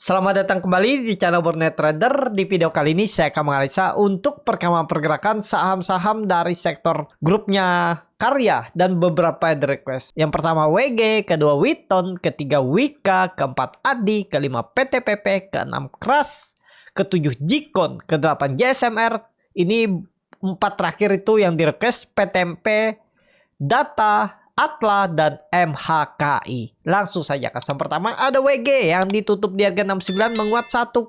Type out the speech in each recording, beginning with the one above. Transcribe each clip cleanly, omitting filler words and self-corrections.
Selamat datang kembali di channel Borneo Trader. Di video kali ini saya akan menganalisa untuk perkembangan pergerakan saham-saham dari sektor grupnya Karya dan beberapa request. Yang pertama WG, kedua Witon, ketiga Wika, keempat Adi, kelima PTPP, keenam Kras, ketujuh Jikon, kedelapan JSMR. Ini empat terakhir itu yang di request PTMP, Data, Atla, dan MHKI. Langsung saja kesan pertama ada WG yang ditutup di harga 69 menguat 1,47%.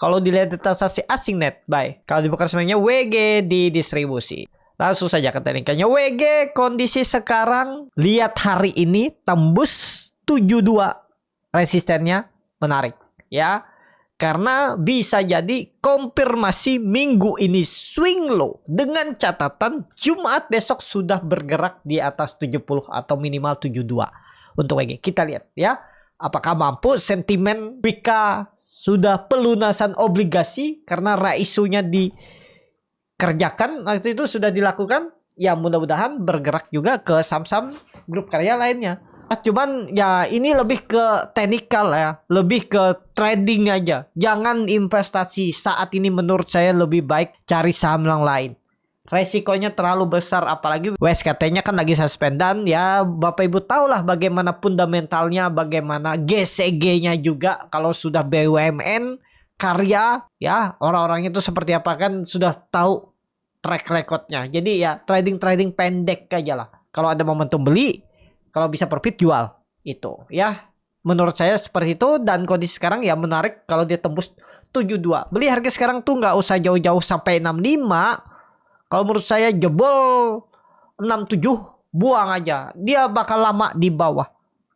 Kalau dilihat data transaksi asing net buy, kalau dibuka semuanya WG di distribusi. Langsung saja ke teknikanya WG. Kondisi sekarang lihat hari ini tembus 72 resistennya menarik ya. Karena bisa jadi konfirmasi minggu ini swing low. Dengan catatan Jumat besok sudah bergerak di atas 70 atau minimal 72. Untuk WG kita lihat ya. Apakah mampu sentimen Wika sudah pelunasan obligasi. Karena raisunya dikerjakan. Waktu itu sudah dilakukan. Ya mudah-mudahan bergerak juga ke saham-saham grup karya lainnya. Cuman ya ini lebih ke teknikal ya, lebih ke trading aja. Jangan investasi saat ini, menurut saya lebih baik cari saham yang lain. Resikonya terlalu besar, apalagi WSKT-nya kan lagi suspendan ya. Bapak Ibu tahulah bagaimana fundamentalnya, bagaimana GCG-nya juga. Kalau sudah BUMN, Karya ya, orang-orangnya itu seperti apa kan sudah tahu track recordnya. Jadi ya trading pendek aja lah. Kalau ada momentum beli, kalau bisa profit jual itu ya. Menurut saya seperti itu. Dan kondisi sekarang ya menarik kalau dia tembus 72. Beli harga sekarang tuh nggak usah jauh-jauh sampai 65. Kalau menurut saya jebol 67 buang aja. Dia bakal lama di bawah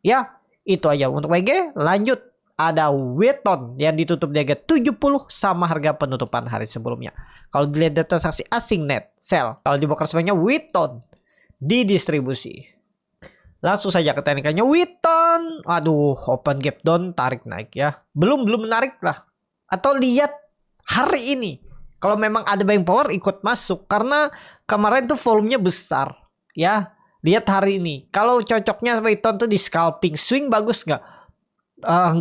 ya. Itu aja untuk WG. Lanjut ada Witon yang ditutup di harga 70 sama harga penutupan hari sebelumnya. Kalau dilihat data transaksi asing net sell, kalau dibongkar semuanya Witon di distribusi. Langsung saja ke teknikannya Witon. Aduh, open gap down, tarik naik ya. Belum menarik lah. Atau lihat hari ini. Kalau memang ada buying power ikut masuk. Karena kemarin tuh volumenya besar ya. Lihat hari ini. Kalau cocoknya Witon tuh di scalping. Swing bagus nggak?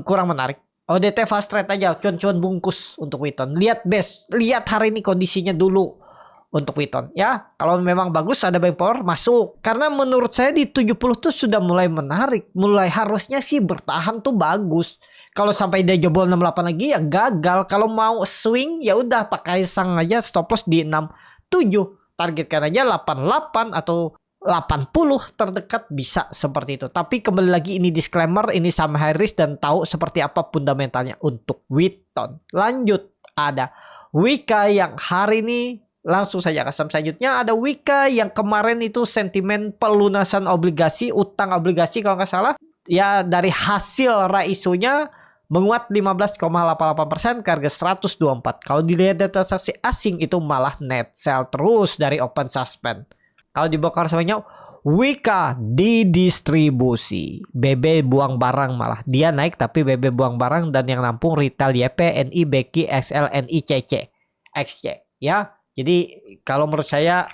Kurang menarik. ODT fast trade aja. Cuan-cuan bungkus untuk Witon. Lihat best. Lihat hari ini kondisinya dulu. Untuk Witon ya, kalau memang bagus ada buying power masuk. Karena menurut saya di 70 tuh sudah mulai menarik. Mulai harusnya sih bertahan tuh bagus. Kalau sampai dia jebol 68 lagi ya gagal. Kalau mau swing ya udah pakai sang aja, stop loss di 67. Targetkan aja 88 atau 80 terdekat bisa seperti itu. Tapi kembali lagi ini disclaimer, ini sama high risk dan tahu seperti apa fundamentalnya untuk Witon. Lanjut ada Wika yang hari ini. Langsung saja ke saham selanjutnya ada Wika yang kemarin itu sentimen pelunasan obligasi, utang obligasi kalau nggak salah. Ya dari hasil raisunya menguat 15,88% ke harga 124. Kalau dilihat data transaksi asing itu malah net sell terus dari open suspend. Kalau dibongkar semuanya Wika di distribusi. BB buang barang malah. Dia naik tapi BB buang barang dan yang nampung retail YP, NI, BK, XL, NI, CC, XC ya. Jadi kalau menurut saya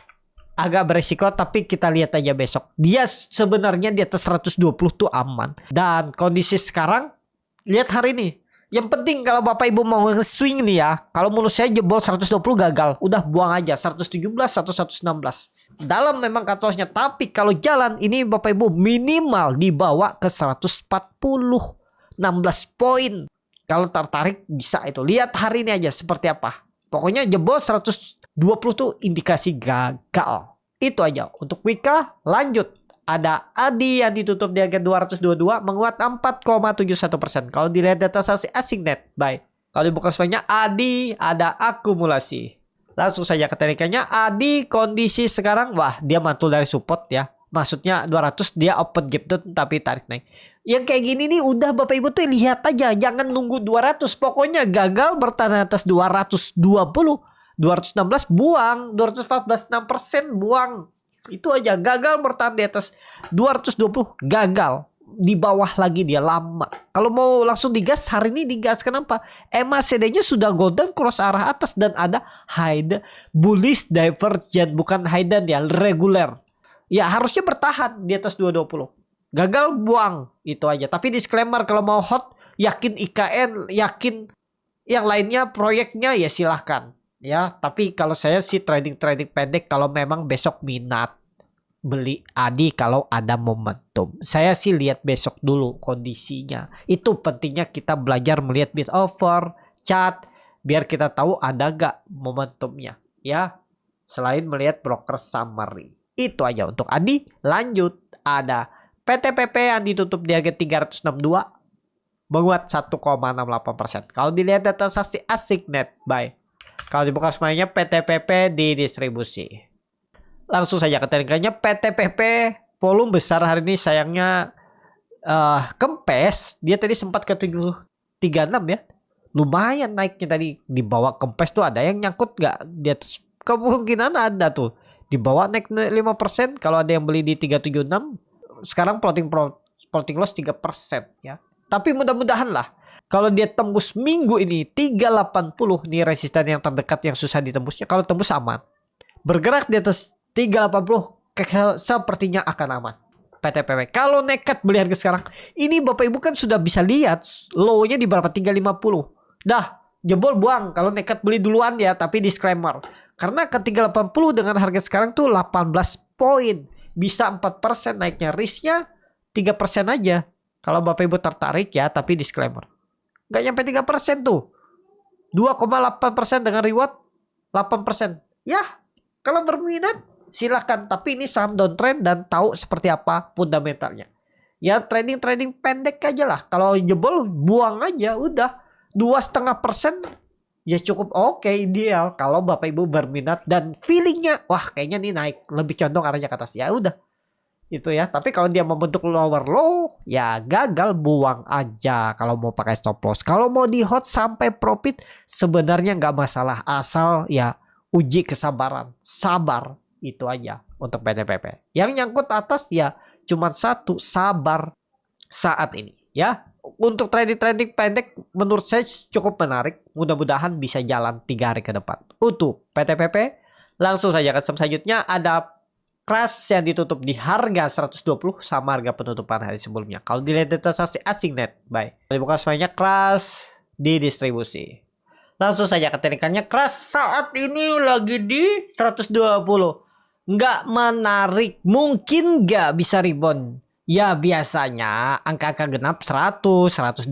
agak beresiko, tapi kita lihat aja besok. Dia sebenarnya di atas 120 tuh aman. Dan kondisi sekarang lihat hari ini. Yang penting kalau Bapak Ibu mau swing nih ya, kalau menurut saya jebol 120 gagal, udah buang aja 117 atau 116. Dalam memang cut loss-nya, tapi kalau jalan ini Bapak Ibu minimal dibawa ke 140, 16 poin. Kalau tertarik bisa itu. Lihat hari ini aja seperti apa. Pokoknya jebol 120 tuh indikasi gagal. Itu aja untuk Wika. Lanjut ada Adi yang ditutup di harga 222 menguat 4,71%. Kalau dilihat data transaksi asing net buy. Kalau dibuka semuanya Adi ada akumulasi. Langsung saja ke teknikannya Adi. Kondisi sekarang wah dia mantul dari support ya. Maksudnya 200 dia open gap down tapi tarik naik. Yang kayak gini nih udah Bapak Ibu tuh lihat aja, jangan nunggu 200. Pokoknya gagal bertahan atas 220, 216 buang, 214 6% buang. Itu aja, gagal bertahan di atas 220 gagal. Di bawah lagi dia lama. Kalau mau langsung digas hari ini digas, kenapa? MACD-nya sudah golden cross arah atas dan ada high bullish divergent, bukan hidden ya, reguler. Ya harusnya bertahan di atas 220. Gagal buang, itu aja. Tapi disclaimer kalau mau hot yakin IKN, yakin yang lainnya proyeknya ya silahkan. Ya, tapi kalau saya sih trading pendek kalau memang besok minat beli ADI kalau ada momentum. Saya sih lihat besok dulu kondisinya. Itu pentingnya kita belajar melihat bid offer, chart, biar kita tahu ada gak momentumnya. Ya, selain melihat broker summary. Itu aja untuk ADI. Lanjut, ada PTPP yang ditutup di harga 362. Menguat 1,68%. Kalau dilihat data saksi asik net buy. Kalau dibuka semuanya PTPP di distribusi. Langsung saja ke teknikalnya PTPP volume besar hari ini sayangnya kempes. Dia tadi sempat ke 736 ya. Lumayan naiknya tadi. Di bawah kempes tuh ada yang nyangkut nggak di atas? Kemungkinan ada tuh. Di bawah naik 5%. Kalau ada yang beli di 376. Sekarang floating loss 3% ya. Tapi mudah-mudahan lah. Kalau dia tembus minggu ini 380 nih resisten yang terdekat yang susah ditembusnya. Kalau tembus aman. Bergerak di atas 380 sepertinya akan aman. PTPP. Kalau nekat beli harga sekarang. Ini Bapak Ibu kan sudah bisa lihat low-nya di berapa? 350. Dah jebol buang. Kalau nekat beli duluan ya. Tapi disclaimer. Karena ke 380 dengan harga sekarang tuh 18 poin. Bisa 4% naiknya. Risknya 3% aja. Kalau Bapak Ibu tertarik ya. Tapi disclaimer. Nggak nyampe 3% tuh. 2,8% dengan reward 8%. Ya, kalau berminat silahkan. Tapi ini saham downtrend dan tahu seperti apa fundamentalnya. Ya trading pendek aja lah. Kalau jebol buang aja udah. 2,5% ya cukup oke, ideal. Kalau Bapak Ibu berminat dan feelingnya wah kayaknya nih naik. Lebih condong arahnya ke atas. Ya udah. Itu ya, tapi kalau dia membentuk lower low ya gagal, buang aja kalau mau pakai stop loss. Kalau mau di hot sampai profit sebenarnya nggak masalah, asal ya uji kesabaran, sabar, itu aja untuk PTPP. Yang nyangkut atas ya cuma satu, sabar saat ini ya. Untuk trading pendek menurut saya cukup menarik, mudah-mudahan bisa jalan 3 hari ke depan untuk PTPP. Langsung saja ke selanjutnya ada Crash yang ditutup di harga 120 sama harga penutupan hari sebelumnya. Kalau dilihat data saksi asing net buy. Dibuka semuanya Crash di distribusi. Langsung saja ke teknikalnya. Crash saat ini lagi di 120. Nggak menarik. Mungkin nggak bisa rebound. Ya biasanya angka-angka genap 100, 120,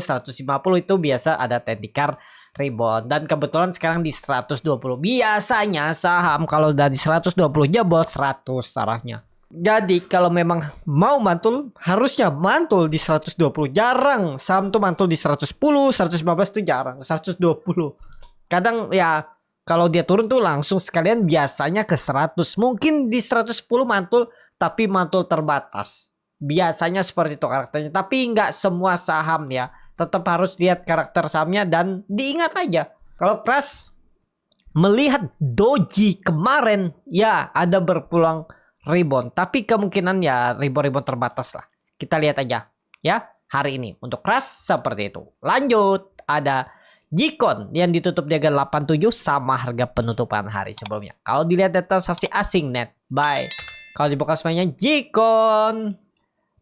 150 itu biasa ada tendikar rebound. Dan kebetulan sekarang di 120. Biasanya saham kalau udah di 120 jebol 100 arahnya. Jadi kalau memang mau mantul harusnya mantul di 120. Jarang saham tuh mantul di 110, 115 tuh jarang. 120. Kadang ya kalau dia turun tuh langsung sekalian biasanya ke 100. Mungkin di 110 mantul tapi mantul terbatas. Biasanya seperti itu karakternya. Tapi nggak semua saham ya. Tetap harus lihat karakter sahamnya dan diingat aja. Kalau Crash melihat doji kemarin ya ada berpeluang rebound. Tapi kemungkinan ya rebound terbatas lah. Kita lihat aja ya hari ini. Untuk Crash seperti itu. Lanjut ada Jikon yang ditutup di harga 87 sama harga penutupan hari sebelumnya. Kalau dilihat data saksi asing net buy. Kalau dibuka semuanya Jikon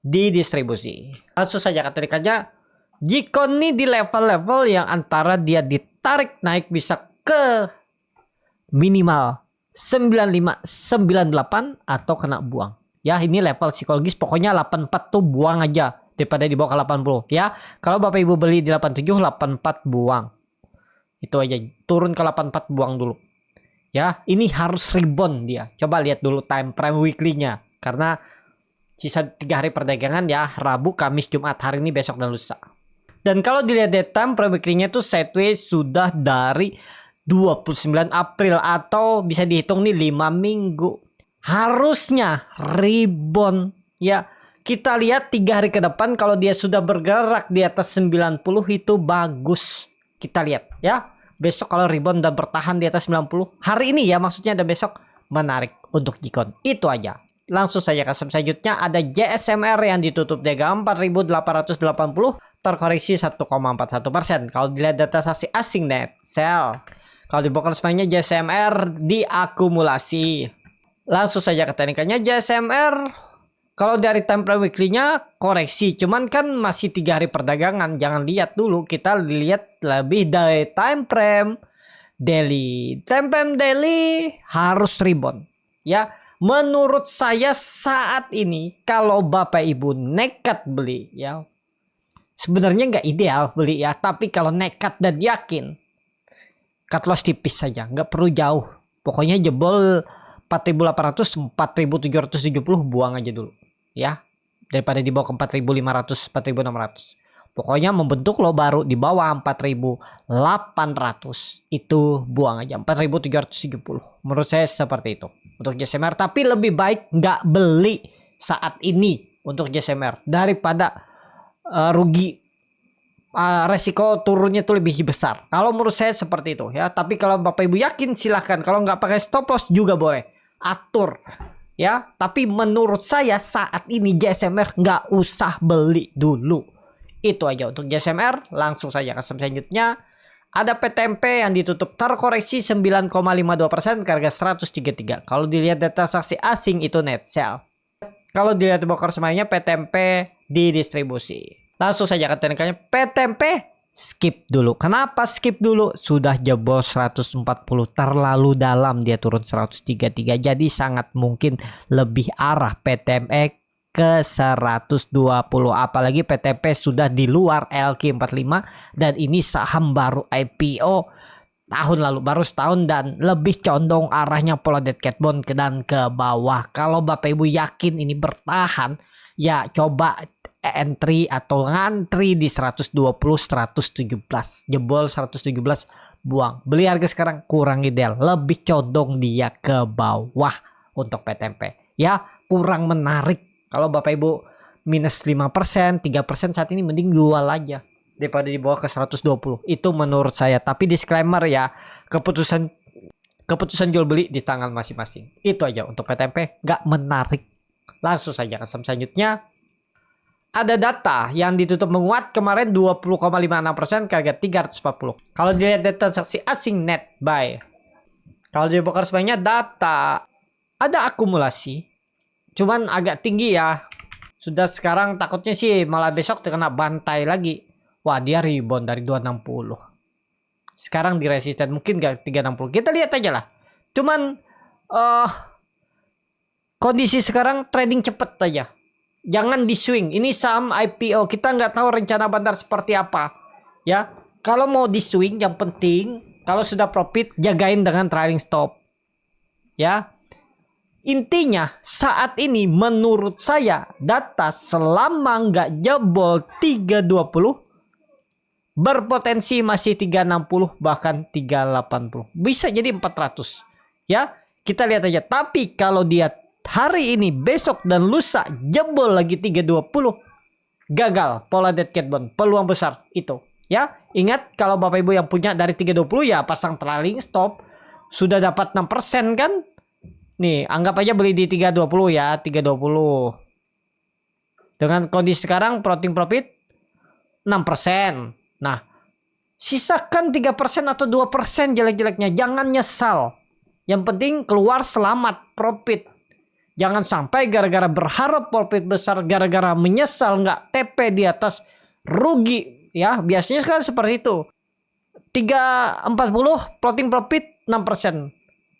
di distribusi. Langsung saja keterikannya Jikon nih di level-level yang antara dia ditarik naik bisa ke minimal 95, 98 atau kena buang. Ya ini level psikologis, pokoknya 84 tuh buang aja daripada dibawa ke 80 ya. Kalau Bapak Ibu beli di 87, 84 buang. Itu aja, turun ke 84 buang dulu. Ya, ini harus rebound dia. Coba lihat dulu time frame weekly-nya. Karena sisa 3 hari perdagangan ya, Rabu, Kamis, Jumat, hari ini, besok, dan lusa. Dan kalau dilihat dari time frame weekly-nya tuh sideways sudah dari 29 April atau bisa dihitung nih 5 minggu. Harusnya rebound ya. Kita lihat 3 hari ke depan kalau dia sudah bergerak di atas 90 itu bagus. Kita lihat ya. Besok kalau rebound dan bertahan di atas 90 hari ini ya maksudnya, ada besok menarik untuk Jikon. Itu aja. Langsung saja ke selanjutnya ada JSMR yang ditutup di harga 4.880 terkoreksi 1,41%. Kalau dilihat data saksi asing net sell. Kalau dibuka semuanya JSMR diakumulasi. Langsung saja ke teknikalnya JSMR Kalau dari time frame weekly-nya koreksi, cuman kan masih 3 hari perdagangan. Jangan lihat dulu, kita lihat lebih dari time frame daily. Time frame daily harus rebound. Ya, menurut saya saat ini kalau Bapak Ibu nekat beli ya. Sebenarnya nggak ideal beli ya, tapi kalau nekat dan yakin cut loss tipis saja, nggak perlu jauh. Pokoknya jebol 4.800, 4.770 buang aja dulu. Ya, daripada dibawa ke 4.500, 4.600. Pokoknya membentuk lo baru di bawah 4.800 itu buang aja, 4.770. Menurut saya seperti itu untuk JSMR. Tapi lebih baik nggak beli saat ini untuk JSMR daripada rugi. Resiko turunnya itu lebih besar. Kalau menurut saya seperti itu ya. Tapi kalau Bapak Ibu yakin silahkan. Kalau nggak pakai stop loss juga boleh. Atur. Ya, tapi menurut saya saat ini JSMR nggak usah beli dulu. Itu aja untuk JSMR. Langsung saja ke selanjutnya. Ada PTMP yang ditutup terkoreksi 9,52% ke harga 133. Kalau dilihat data transaksi asing itu net sell. Kalau dilihat di broker semuanya PTMP didistribusi. Langsung saja ke teknikalnya. PTMP skip dulu. Kenapa skip dulu? Sudah jebol 140, terlalu dalam, dia turun 133. Jadi sangat mungkin lebih arah PTME ke 120. Apalagi PTP sudah di luar LQ45 dan ini saham baru IPO tahun lalu, baru setahun, dan lebih condong arahnya pola dead cat bond dan ke bawah. Kalau Bapak Ibu yakin ini bertahan, ya coba entry atau ngantri di 120 117. Jebol 117 buang. Beli harga sekarang kurang ideal, lebih condong dia ke bawah untuk PTMP. Ya, kurang menarik. Kalau Bapak Ibu minus 5%, 3% saat ini mending jual aja daripada dibawa ke 120. Itu menurut saya. Tapi disclaimer ya, keputusan jual beli di tangan masing-masing. Itu aja untuk PTMP, nggak menarik. Langsung saja ke selanjutnya. Ada data yang ditutup menguat kemarin 20,56% ke harga 340. Kalau dilihat data transaksi asing net buy. Kalau di broker sebenarnya data ada akumulasi. Cuman agak tinggi ya. Sudah sekarang takutnya sih malah besok terkena bantai lagi. Wah, dia rebound dari 260. Sekarang di resisten mungkin gak 360. Kita lihat aja lah. Cuman kondisi sekarang trading cepet aja. Jangan di swing. Ini saham IPO. Kita nggak tahu rencana bandar seperti apa. Ya, kalau mau di swing, yang penting kalau sudah profit jagain dengan trailing stop. Ya, intinya saat ini menurut saya data selama nggak jebol 320 berpotensi masih 360 bahkan 380. Bisa jadi 400. Ya, kita lihat aja. Tapi kalau dia hari ini, besok, dan lusa jebol lagi 320, gagal pola dead cat bond. Peluang besar itu. Ya, ingat kalau Bapak Ibu yang punya dari 320 ya pasang trailing stop. Sudah dapat 6% kan? Nih, anggap aja beli di 320 ya, 320. Dengan kondisi sekarang floating profit 6%. Nah, sisakan 3% atau 2% jelek-jeleknya. Jangan nyesal. Yang penting keluar selamat profit. Jangan sampai gara-gara berharap profit besar, gara-gara menyesal nggak TP di atas, rugi. Ya, biasanya kan seperti itu. 340 floating profit 6%.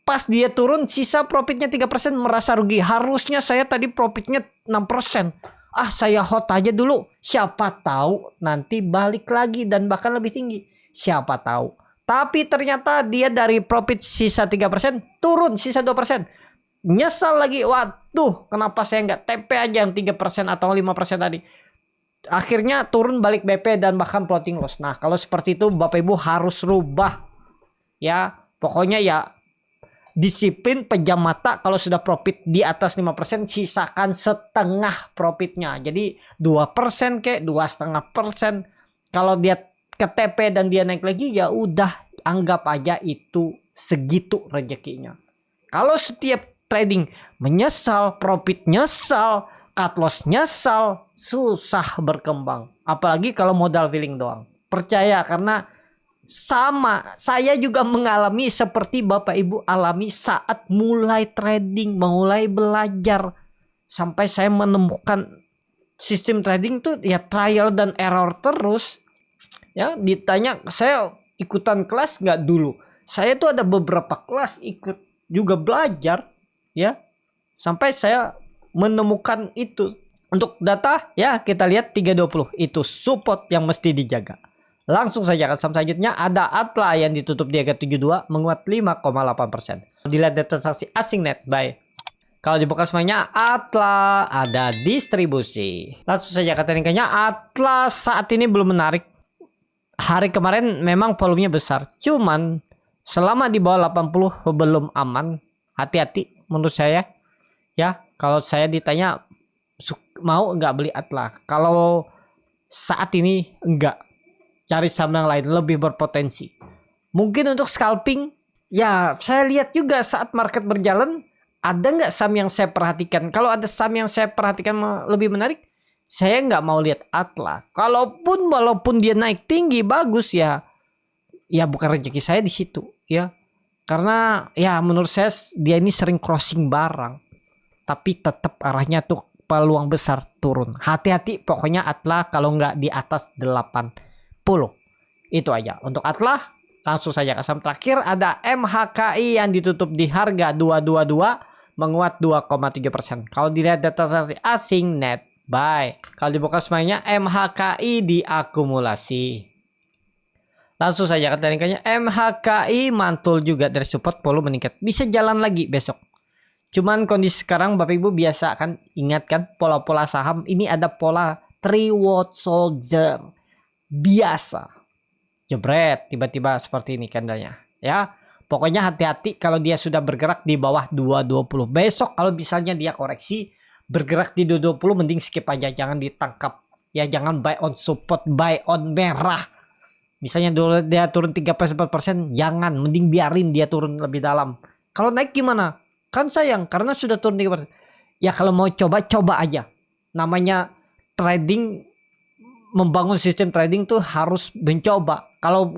Pas dia turun sisa profitnya 3%, merasa rugi. Harusnya saya tadi profitnya 6%. Ah, saya hold aja dulu. Siapa tahu nanti balik lagi dan bahkan lebih tinggi. Siapa tahu. Tapi ternyata dia dari profit sisa 3% turun sisa 2%. Nyesal lagi, waduh kenapa saya nggak TP aja yang 3% atau 5% tadi. Akhirnya turun balik BP dan bahkan floating loss. Nah, kalau seperti itu Bapak Ibu harus rubah. Ya, pokoknya ya disiplin, pejam mata. Kalau sudah profit di atas 5%, sisakan setengah profitnya. Jadi 2% kek, 2,5%. Kalau dia ke TP dan dia naik lagi, ya udah anggap aja itu segitu rezekinya. Kalau setiap trading menyesal, profit nyesal, cut loss nyesal, susah berkembang. Apalagi kalau modal feeling doang. Percaya, karena sama, saya juga mengalami seperti Bapak Ibu alami saat mulai trading, mulai belajar. sampai saya menemukan sistem trading tuh ya trial dan error terus. Ya, ditanya saya ikutan kelas nggak dulu? Saya tuh ada beberapa kelas ikut juga belajar ya. Sampai saya menemukan itu. Untuk data ya kita lihat 320 itu support yang mesti dijaga. Langsung saja ke saham selanjutnya ada Atla yang ditutup di harga 72 menguat 5,8%. Dilihat data transaksi asing net buy. Kalau dibuka semuanya Atla ada distribusi. Langsung saja ke teknikanya Atla saat ini belum menarik. Hari kemarin memang volumenya besar. Cuman selama di bawah 80 belum aman. Hati-hati menurut saya. Ya, kalau saya ditanya mau nggak beli Atla? Kalau saat ini enggak. Cari saham yang lain lebih berpotensi. Mungkin untuk scalping, ya saya lihat juga saat market berjalan ada nggak saham yang saya perhatikan. Kalau ada saham yang saya perhatikan lebih menarik, saya nggak mau lihat Atla. Walaupun dia naik tinggi bagus ya bukan rezeki saya di situ ya. Karena ya menurut saya dia ini sering crossing barang. Tapi tetap arahnya tuh peluang besar turun. Hati-hati pokoknya Atla kalau nggak di atas 80. Itu aja. Untuk Atla langsung saja ke saham terakhir ada MHKI yang ditutup di harga 222 menguat 2,3%. Kalau dilihat data transaksi asing net buy. Kalau dibuka semuanya MHKI diakumulasi. Langsung saja ke teknikanya MHKI mantul juga dari support volume meningkat. Bisa jalan lagi besok. Cuman kondisi sekarang Bapak Ibu biasa kan ingat kan pola-pola saham ini ada pola reward soldier biasa. Jebret tiba-tiba seperti ini candlenya ya. Pokoknya hati-hati kalau dia sudah bergerak di bawah 220. Besok kalau misalnya dia koreksi bergerak di 220 mending skip aja, jangan ditangkap. Ya jangan buy on support, buy on merah. Misalnya dia turun 3-4%, jangan, mending biarin dia turun lebih dalam. Kalau naik gimana? Kan sayang karena sudah turun 3%. Ya kalau mau coba aja. Namanya trading, membangun sistem trading tuh harus mencoba. Kalau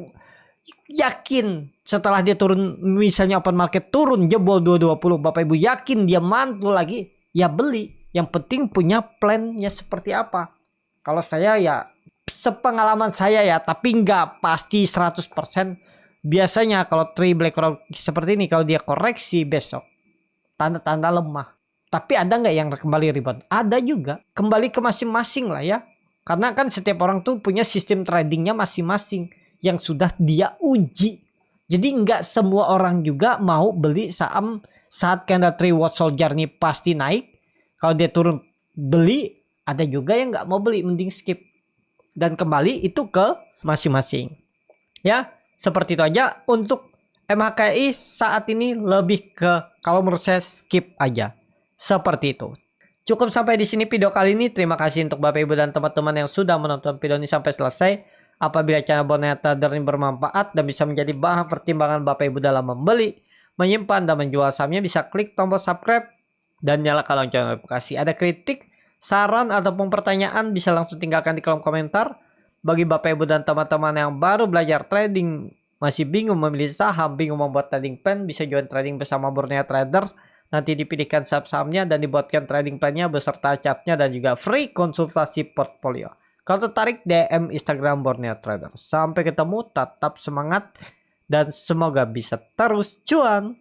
yakin setelah dia turun, misalnya open market turun jebol 220, Bapak Ibu yakin dia mantul lagi, ya beli. Yang penting punya plannya seperti apa. Kalau saya ya sepengalaman saya ya, tapi nggak pasti 100%. Biasanya kalau tree BlackRock seperti ini, kalau dia koreksi besok tanda-tanda lemah. Tapi ada nggak yang kembali rebound? Ada juga. Kembali ke masing-masing lah ya. Karena kan setiap orang tuh punya sistem tradingnya masing-masing yang sudah dia uji. Jadi nggak semua orang juga mau beli saham saat candle tree watch soldier nih pasti naik. Kalau dia turun beli, ada juga yang nggak mau beli, mending skip. Dan kembali itu ke masing-masing. Ya, seperti itu aja untuk MHKI saat ini lebih ke kalau menurut saya skip aja. Seperti itu. Cukup sampai di sini video kali ini. Terima kasih untuk Bapak Ibu dan teman-teman yang sudah menonton video ini sampai selesai. Apabila channel Borneo Trader ini bermanfaat dan bisa menjadi bahan pertimbangan Bapak Ibu dalam membeli, menyimpan dan menjual sahamnya, bisa klik tombol subscribe dan nyalakan lonceng notifikasi. Ada kritik, saran ataupun pertanyaan bisa langsung tinggalkan di kolom komentar. Bagi Bapak Ibu dan teman-teman yang baru belajar trading, masih bingung memilih saham, bingung membuat trading plan, bisa join trading bersama Borneo Trader. Nanti dipilihkan saham-sahamnya dan dibuatkan trading plan-nya beserta chartnya dan juga free konsultasi portfolio. Kalau tertarik DM Instagram Borneo Trader. Sampai ketemu, tetap semangat dan semoga bisa terus cuan.